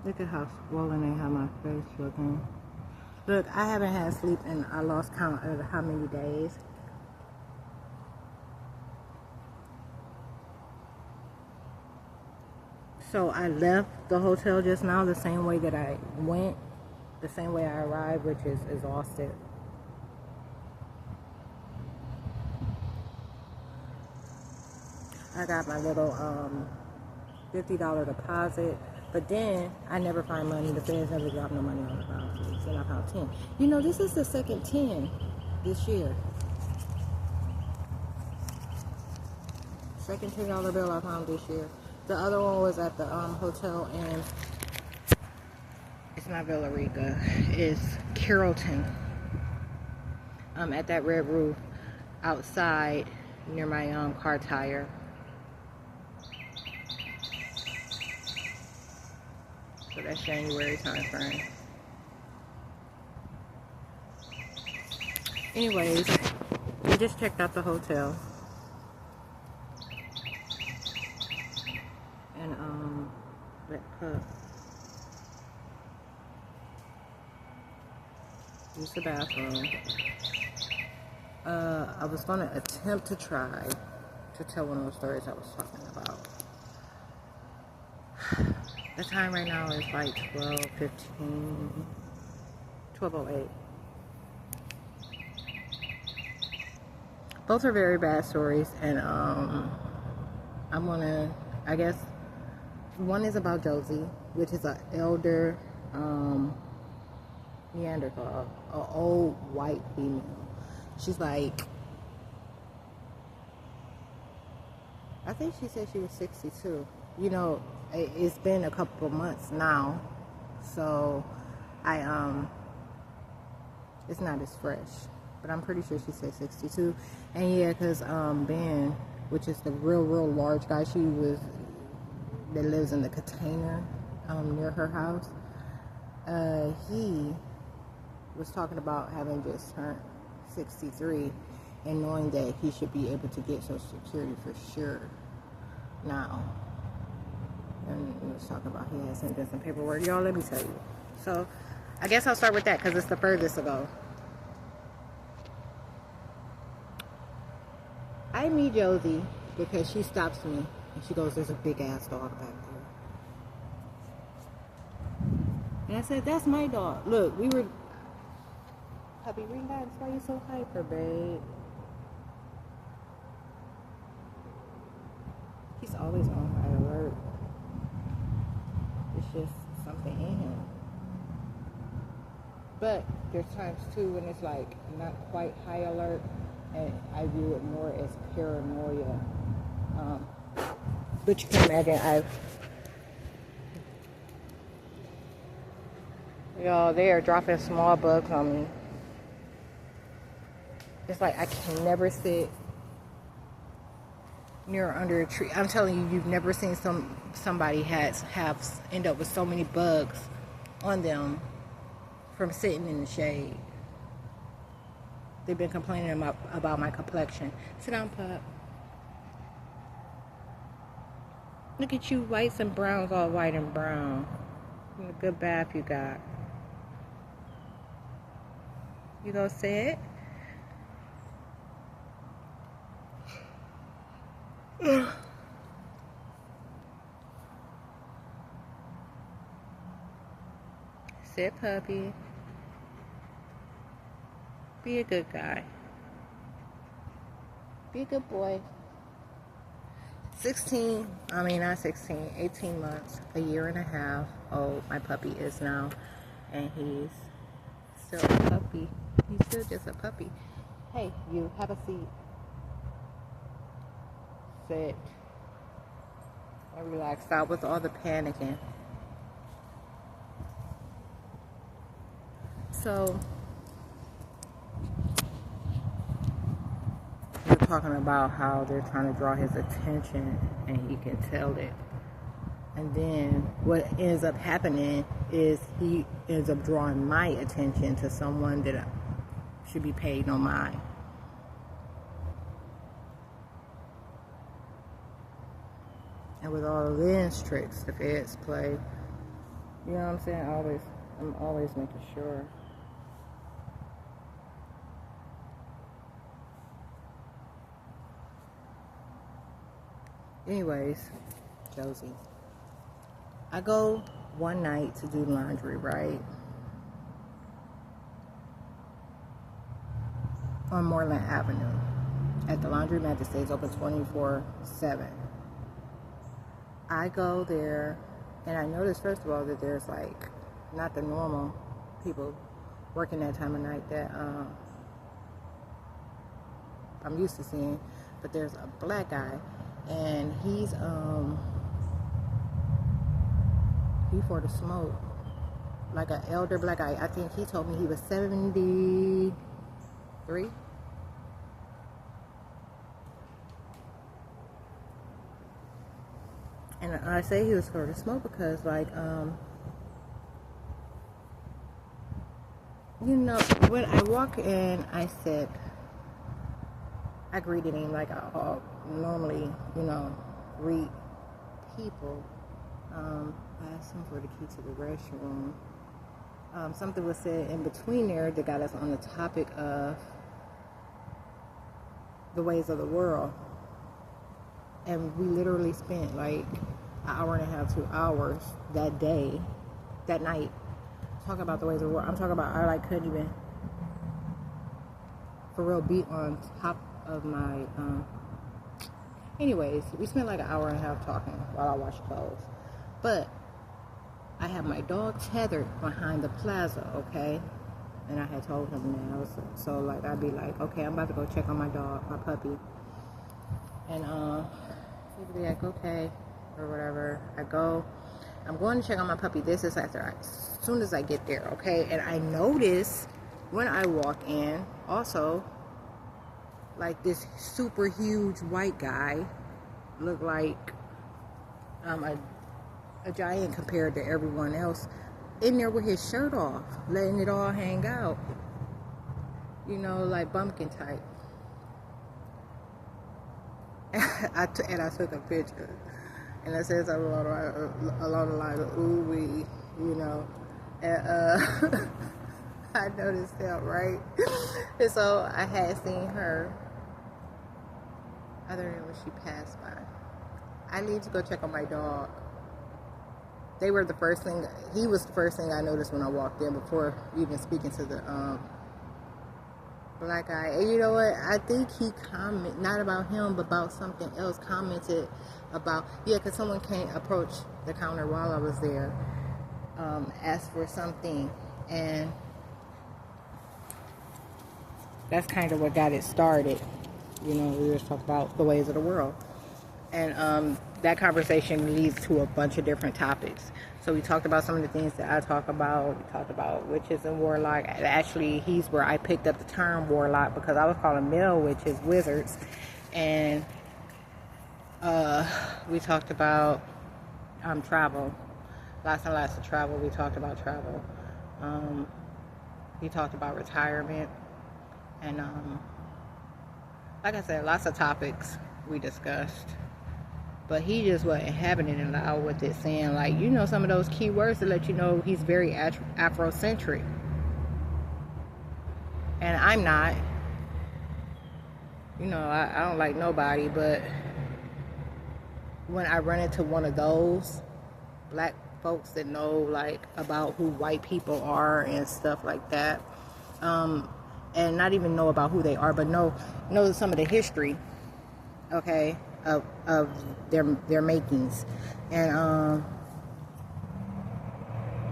Look at how swollen they have my face looking. Look, I haven't had sleep and I lost count of how many days. So I left the hotel just now the same way that I went, the same way I arrived, which is exhausted. I got my little $50 deposit, but then I never find money. The feds never drop no money on the balance. Then I found 10. You know, this is the second 10 this year. Second $10 bill I found this year. The other one was at the hotel in, it's not Villa Rica, it's Carrollton. At that red roof outside near my car tire. So that's January time frame. Anyways, we just checked out the hotel. And use the bathroom. I was gonna attempt to try to tell one of those stories I was talking about. The time right now is like 12:15, 12:08. Both are very bad stories, and I'm gonna, I guess, one is about Josie, which is an elder Neanderthal, an old white female. She's like, I think she said she was 62. You know, it's been a couple of months now, so it's not as fresh, but I'm pretty sure she said 62. And yeah, because Ben, which is the real large guy that lives in the container near her house, he was talking about having just turned 63 and knowing that he should be able to get Social Security for sure now. And he was talking about he had sent in some paperwork. Y'all, let me tell you. So I guess I'll start with that because it's the furthest ago. I meet Josie because she stops me and she goes, "There's a big ass dog back there." And I said, "That's my dog. Look, we were..." Puppy, relax. Why you so hyper, babe? He's always on high alert. It's just something in him. But there's times too when it's like not quite high alert, and I view it more as paranoia. But you can imagine, y'all, they are dropping small bugs on me. It's like I can never sit near or under a tree. I'm telling you, you've never seen somebody have end up with so many bugs on them from sitting in the shade. They've been complaining about my complexion. Sit down, pup. Look at you, whites and browns, all white and brown. What a good bath you got. You gonna sit? Sit, puppy. Be a good guy. Be a good boy. 18 months, a year and a half old my puppy is now, and he's still a puppy. He's still just a puppy. Hey, you, have a seat. Sit. And relax. Stop with all the panicking. So, we're talking about how they're trying to draw his attention and he can tell it. And then what ends up happening is he ends up drawing my attention to someone that should be paid no mind. And with all of these tricks the feds play, You know what I'm saying? I'm always making sure. Anyways, Josie. I go one night to do laundry, right? On Moreland Avenue. At the laundromat that stays open 24/7. I go there and I notice, first of all, that there's like not the normal people working that time of night that I'm used to seeing, but there's a black guy and he's he for the smoke, like an elder black guy. I think he told me he was 73. And I say he was for the smoke because, like, you know, when I walk in, I said, I greeted him like I normally, you know, greet people. I asked him for the key to the restroom. Something was said in between there that got us on the topic of the ways of the world. And we literally spent like an hour and a half, 2 hours that day, that night, talking about the ways of the world. I'm talking about, I like couldn't even, for real, be on top of my, anyways, we spent like an hour and a half talking while I washed clothes. But I had my dog tethered behind the plaza, okay? And I had told him that. I was so like, I'd be like, okay, I'm about to go check on my dog, my puppy. And he'd be like, okay, or whatever. I'm going to check on my puppy. This is as soon as I get there, okay? And I notice when I walk in, also, like this super huge white guy, looked like a giant compared to everyone else, in there with his shirt off, letting it all hang out. You know, like bumpkin type. And I took a picture, and it says along the line of "ooh wee," you know. And I noticed that, right? And so I had seen her. I don't know when she passed by. I need to go check on my dog. They were the first thing. He was the first thing I noticed when I walked in before even speaking to the black guy. And you know what? I think he commented, not about him, but about something else, commented about, yeah, because someone came, approached the counter while I was there, asked for something, and that's kind of what got it started. You know, we were talking about the ways of the world. And that conversation leads to a bunch of different topics. So we talked about some of the things that I talk about. We talked about witches and warlock. Actually, he's where I picked up the term warlock, because I was calling male witches wizards. And we talked about travel. Lots and lots of travel. We talked about travel. We talked about retirement. And like I said, lots of topics we discussed. But he just wasn't having it allowed with it, saying, like, you know, some of those key words to let you know he's very Afrocentric. And I'm not. You know, I don't like nobody, but when I run into one of those black folks that know, like, about who white people are and stuff like that, and not even know about who they are, but know some of the history, okay, of their makings, and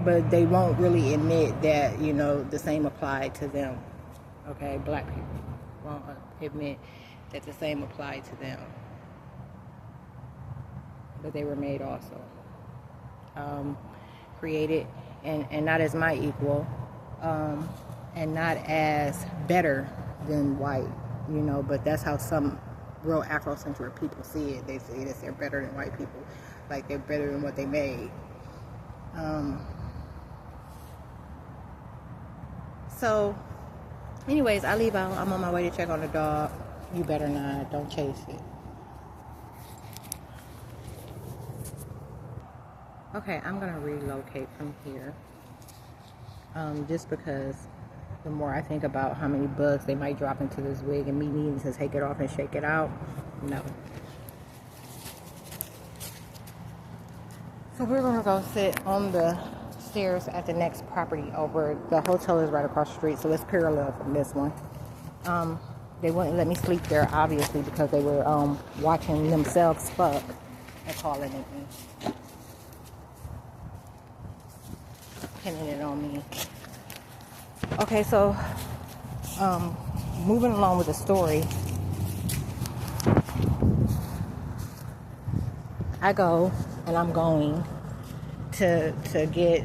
but they won't really admit that, you know, the same applied to them. Okay, black people won't admit that the same applied to them, but they were made also, created, and not as my equal, and not as better than white, you know, but that's how some real Afrocentric people see it. They say that they're better than white people, like they're better than what they made. So anyways, I leave out. I'm on my way to check on the dog. You better not. Don't chase it. Okay, I'm gonna relocate from here. Just because the more I think about how many bugs they might drop into this wig and me needing to take it off and shake it out, no. So we're gonna go sit on the stairs at the next property over. The hotel is right across the street, so it's parallel from this one. They wouldn't let me sleep there, obviously, because they were watching themselves fuck and calling it me. Pinning it on me. Okay, so moving along with the story, I go and I'm going to get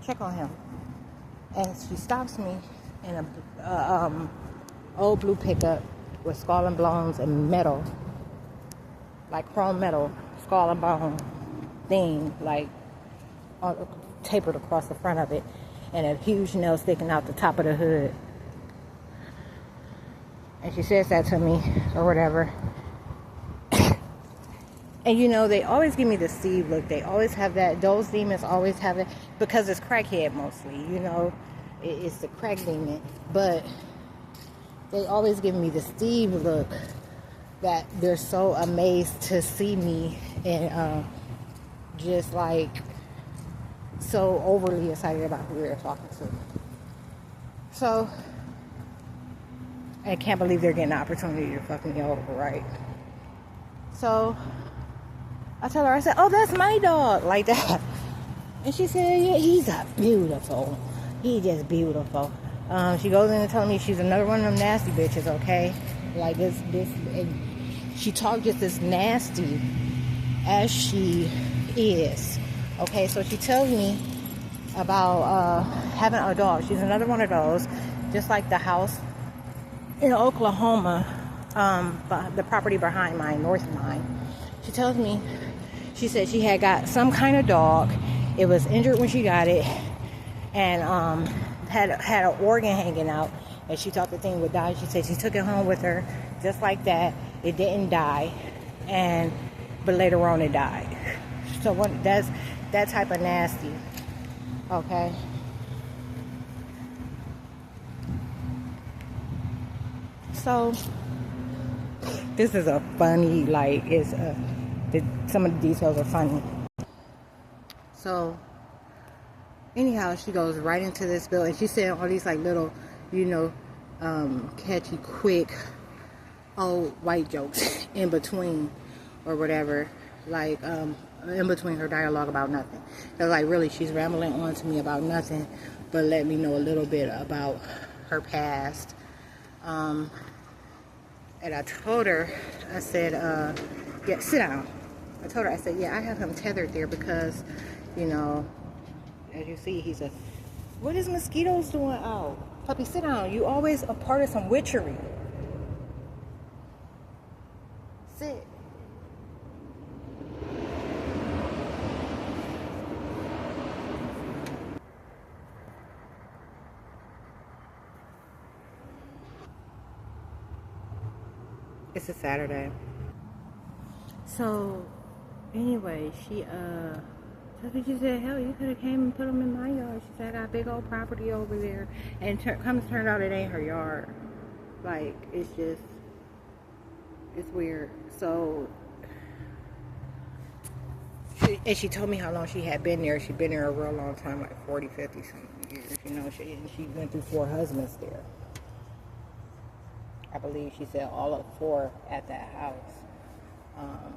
check on him, and she stops me in a old blue pickup with skull and bones and metal, like chrome metal skull and bone thing, like tapered across the front of it, and a huge nail sticking out the top of the hood. And she says that to me or whatever. And they always give me the Steve look. They always have that. Those demons always have it, because it's crackhead mostly. It's the crack demon. But they always give me the Steve look, that they're so amazed to see me and just like so overly excited about who they're talking to. So I can't believe they're getting the opportunity to fuck me over, right? So I tell her, I said, "Oh, that's my dog," like that. And she said, "Yeah, he's beautiful. He's just beautiful." She goes in and telling me she's another one of them nasty bitches, okay? Like this, and she talked just as nasty as she is, okay? So she tells me about having a dog. She's another one of those, just like the house in Oklahoma, the property behind mine, north of mine. She tells me, she said she had got some kind of dog. It was injured when she got it, and had an organ hanging out, and she thought the thing would die. She said she took it home with her, just like that. It didn't die, but later on it died. So that's that type of nasty, okay? So this is a funny, like, some of the details are funny. So anyhow, she goes right into this bill, and she's saying all these like little, catchy, quick, old white jokes in between or whatever, like in between her dialogue about nothing. They're like, really, she's rambling on to me about nothing, but let me know a little bit about her past. And I told her, I said, yeah, sit down. I told her, I said, yeah, I have him tethered there because, as you see, what is mosquitoes doing out? Puppy, sit down. You always a part of some witchery. Sit. It's a Saturday. So, anyway, she said, hell, you could have came and put them in my yard. She said, I got a big old property over there. And turned out it ain't her yard. Like, it's weird. So, she told me how long she had been there. She'd been there a real long time, like 40, 50 something years. She went through 4 husbands there. I believe she said all of 4 at that house. And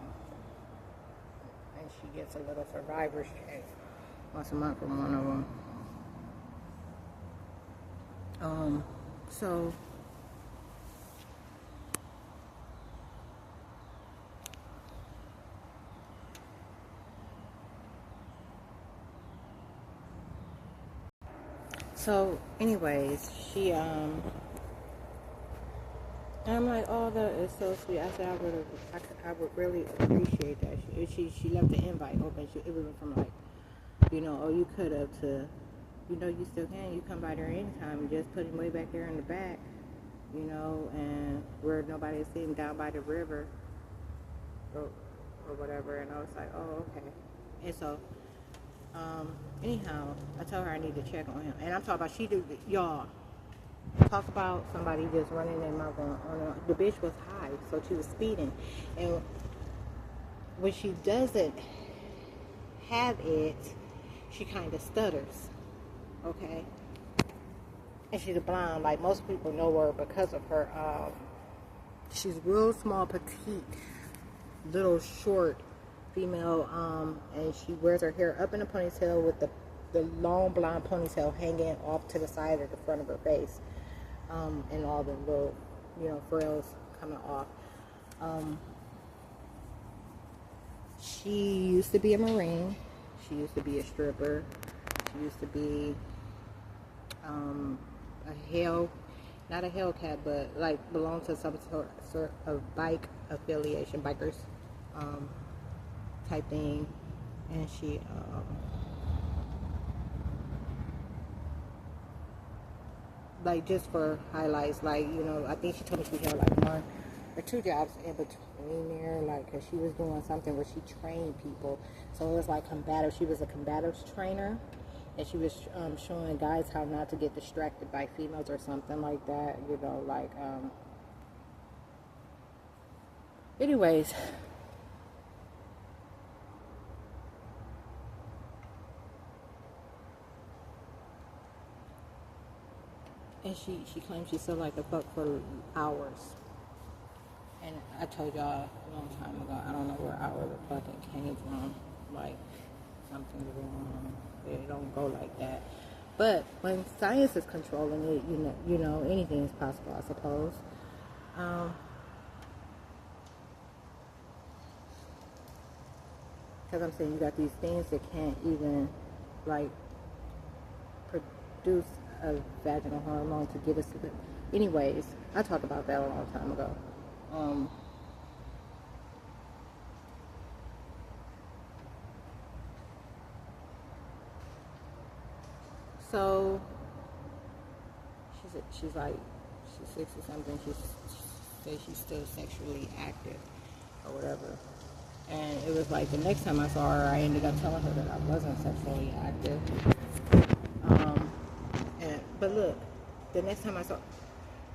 she gets a little survivor's check once a month from one of them. So anyways, I'm like, oh, that is so sweet. I said, I would really appreciate that. She left the invite open. It was from like, oh, you could have to, you still can. You come by there anytime and just put him way back there in the back. you know, and where nobody is sitting down by the river or, or whatever. And I was like, oh, okay. And so, anyhow, I told her I need to check on him. And I'm talking about, y'all, talk about somebody just running their mouth on the bitch was high, so she was speeding. And when she doesn't have it, she kind of stutters, okay? And she's a blonde, like most people know her because of her, she's real small, petite, little short female, and she wears her hair up in a ponytail with the long blonde ponytail hanging off to the side of the front of her face, and all the little, you know, frills coming off. She used to be a Marine. She used to be a stripper. She used to be not a Hellcat, but like belonged to some sort of bike affiliation, bikers type thing. And she like, just for highlights, like, you know, I think she told me she had like 1 or 2 jobs in between there, like, cause she was doing something where she trained people. So it was like combative. She was a combatives trainer, and she was showing guys how not to get distracted by females or something like that, you know, like, anyways. And she claims she still like to fuck for hours. And I told y'all a long time ago, I don't know where hour the fucking came from. Like, something's wrong. It don't go like that. But when science is controlling it, you know, anything is possible, I suppose. Because I'm saying you got these things that can't even, like, produce a vaginal hormone to get us to the... Anyways, I talked about that a long time ago. So she's like, she's 60 something. She says she's still sexually active or whatever. And it was like the next time I saw her, I ended up telling her that I wasn't sexually active. But look, the next time I saw,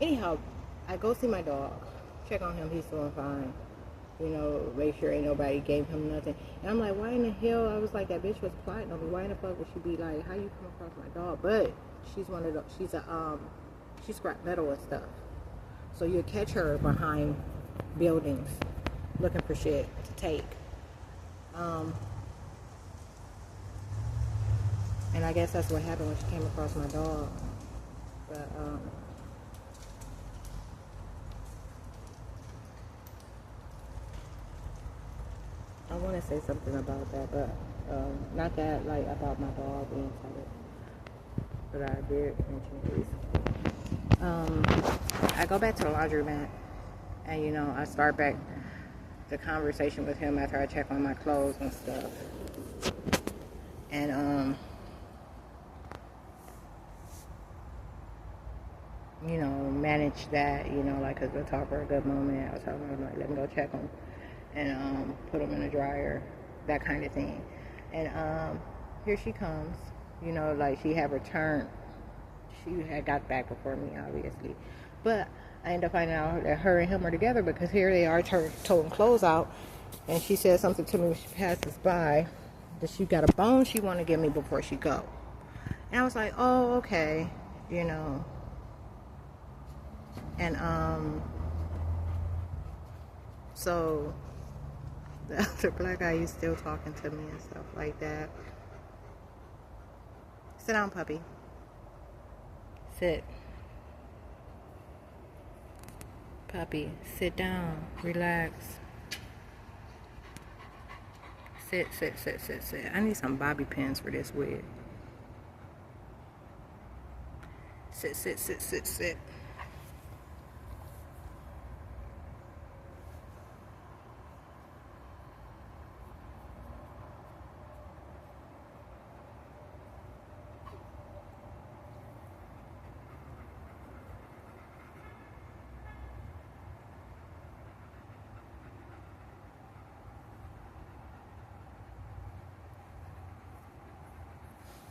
anyhow, I go see my dog, check on him, he's doing fine. You know, make sure ain't nobody gave him nothing. And I'm like, why in the hell? I was like, that bitch was plotting on me. Why in the fuck would she be like, how you come across my dog? But she's one of the, she scrap metal and stuff. So you'll catch her behind buildings looking for shit to take. And I guess that's what happened when she came across my dog. But, I want to say something about that, but not that, like, about my dog being tired, but I did mention this. I go back to the laundromat, and, you know, I start back the conversation with him after I check on my clothes and stuff. And, you know, manage that, you know, like, because we'll talk for a good moment. I was telling him, like, let me go check him and put them in the dryer, that kind of thing. And here she comes, you know, like, she had returned. She had got back before me, obviously. But I ended up finding out that her and him are together, because here they are toting clothes out. And she said something to me when she passes by, that she got a bone she want to give me before she go. And I was like, oh, okay, you know. And so the other black guy is still talking to me and stuff like that. Sit down, puppy. Sit. Puppy, sit down. Relax. Sit. I need some bobby pins for this wig. Sit.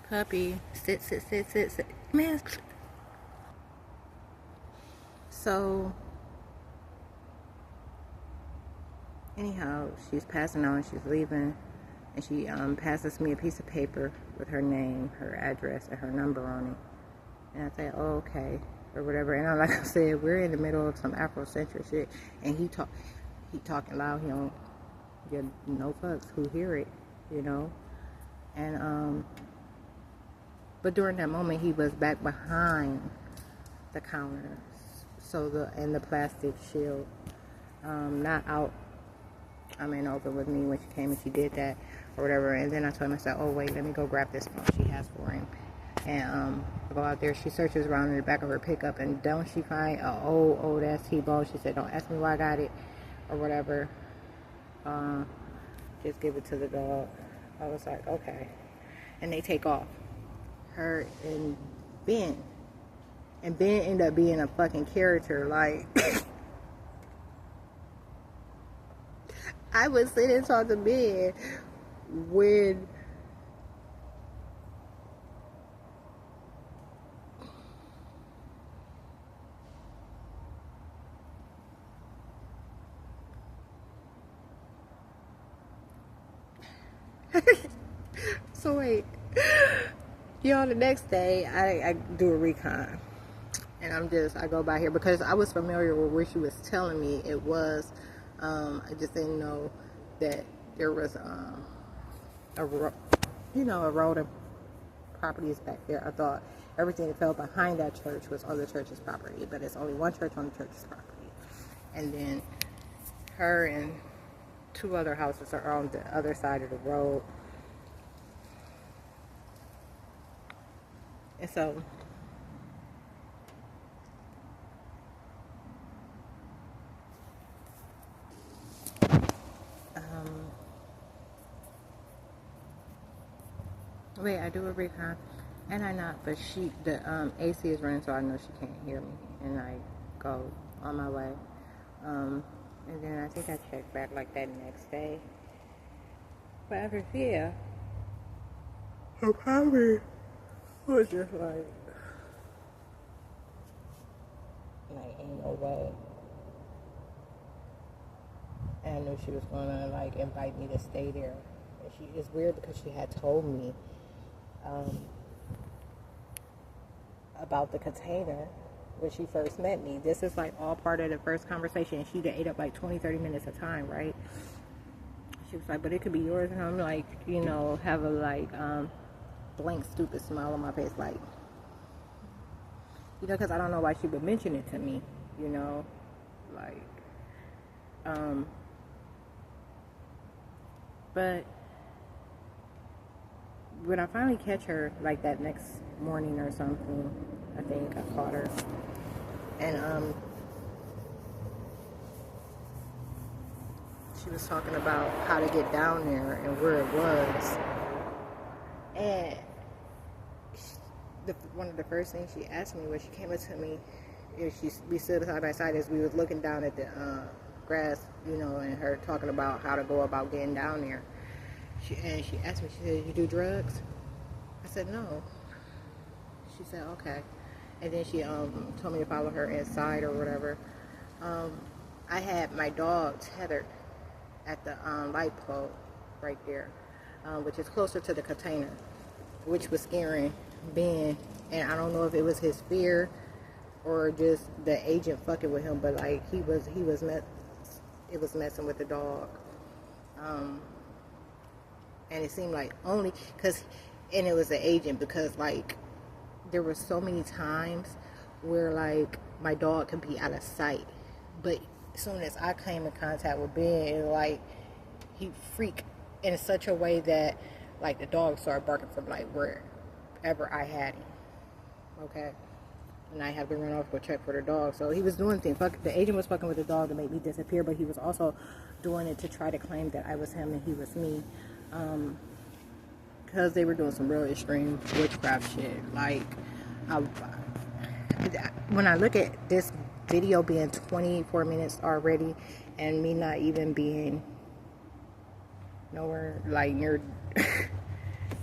Puppy, sit, man. So anyhow, she's passing out and she's leaving, and she passes me a piece of paper with her name, her address, and her number on it. And I say, oh, okay, or whatever. And like I said, we're in the middle of some Afrocentric shit, and he talking loud. He don't give no fucks who hear it, you know. And but during that moment, he was back behind the counter, so the plastic shield, not out. Over with me when she came and she did that or whatever. And then I told myself, oh wait, let me go grab this phone she has for him. And I go out there, she searches around in the back of her pickup, and don't she find a old ass T-bone. She said, don't ask me why I got it or whatever. Just give it to the dog. I was like, okay. And they take off. Her and Ben. And Ben ended up being a fucking character. Like, I was sitting and talking to Ben when so wait, y'all, the next day I do a recon, and I go by here because I was familiar with where she was telling me it was. I just didn't know that there was a road and properties back there. I thought everything that fell behind that church was on the church's property, but it's only one church on the church's property. And then her and two other houses are on the other side of the road. And so wait, I do a recon, and I not, but the AC is running, so I know she can't hear me, and I go on my way. And then I think I checked back like that next day. But after yeah, her power was just like ain't no way. And I knew she was gonna like invite me to stay there. And it's weird because she had told me about the container when she first met me. This is like all part of the first conversation. She ate up like 20-30 minutes of time, right? She was like, but it could be yours. And I'm like, have a like blank stupid smile on my face, like, because I don't know why she would mention it to me, like but when I finally catch her, like that next morning or something, I think I caught her, and she was talking about how to get down there and where it was, and one of the first things she asked me when she came up to me, we stood side by side as we was looking down at the grass, and her talking about how to go about getting down there. She asked me, she said, you do drugs? I said, no. She said, okay. And then she told me to follow her inside or whatever. I had my dog tethered at the light pole right there, which is closer to the container, which was scaring Ben. And I don't know if it was his fear or just the agent fucking with him, but like it was messing with the dog. And it seemed like only and it was the agent because like there were so many times where like my dog could be out of sight, but as soon as I came in contact with Ben, like he freaked in such a way that like the dog started barking from like wherever I had him. Okay. And I have to run off to check for the dog. So he was doing things. The agent was fucking with the dog to make me disappear, but he was also doing it to try to claim that I was him and he was me. Because they were doing some real extreme witchcraft shit. Like, when I look at this video being 24 minutes already and me not even being nowhere like near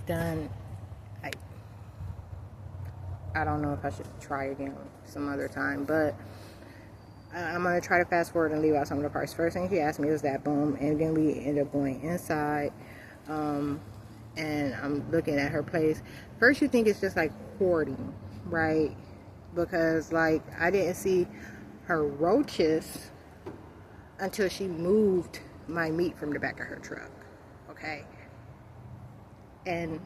done, I don't know if I should try again some other time, but I'm going to try to fast forward and leave out some of the parts. First thing she asked me was that, boom, and then we ended up going inside, and I'm looking at her place. First you think it's just like hoarding, right? Because like I didn't see her roaches until she moved my meat from the back of her truck, okay? And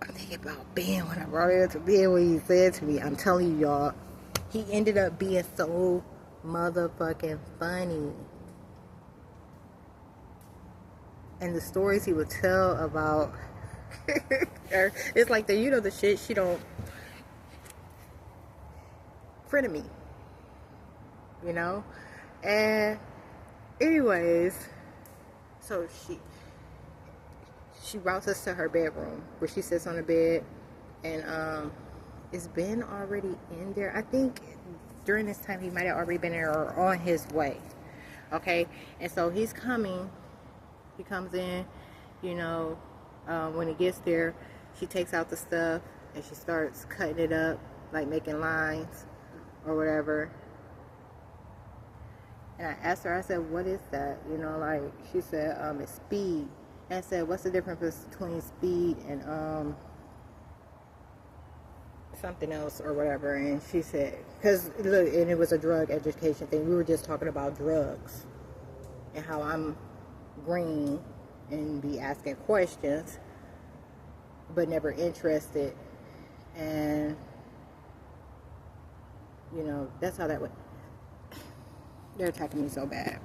I'm thinking about Ben when I brought it up to Ben, what he said to me. I'm telling you, y'all, he ended up being so motherfucking funny. And the stories he would tell about it's like the, you know, the shit she don't friend of me, you know. And anyways, so she routes us to her bedroom where she sits on the bed, and is Ben already in there? I think during this time he might have already been there or on his way, okay? And so he's coming, he comes in, you know. When he gets there, she takes out the stuff and she starts cutting it up, like making lines or whatever. And I asked her, I said, what is that? You know, like, she said, it's speed. And I said, what's the difference between speed and something else or whatever? And she said, because look, and it was a drug education thing. We were just talking about drugs and how I'm green and be asking questions but never interested, and you know, that's how that went. They're attacking me so bad.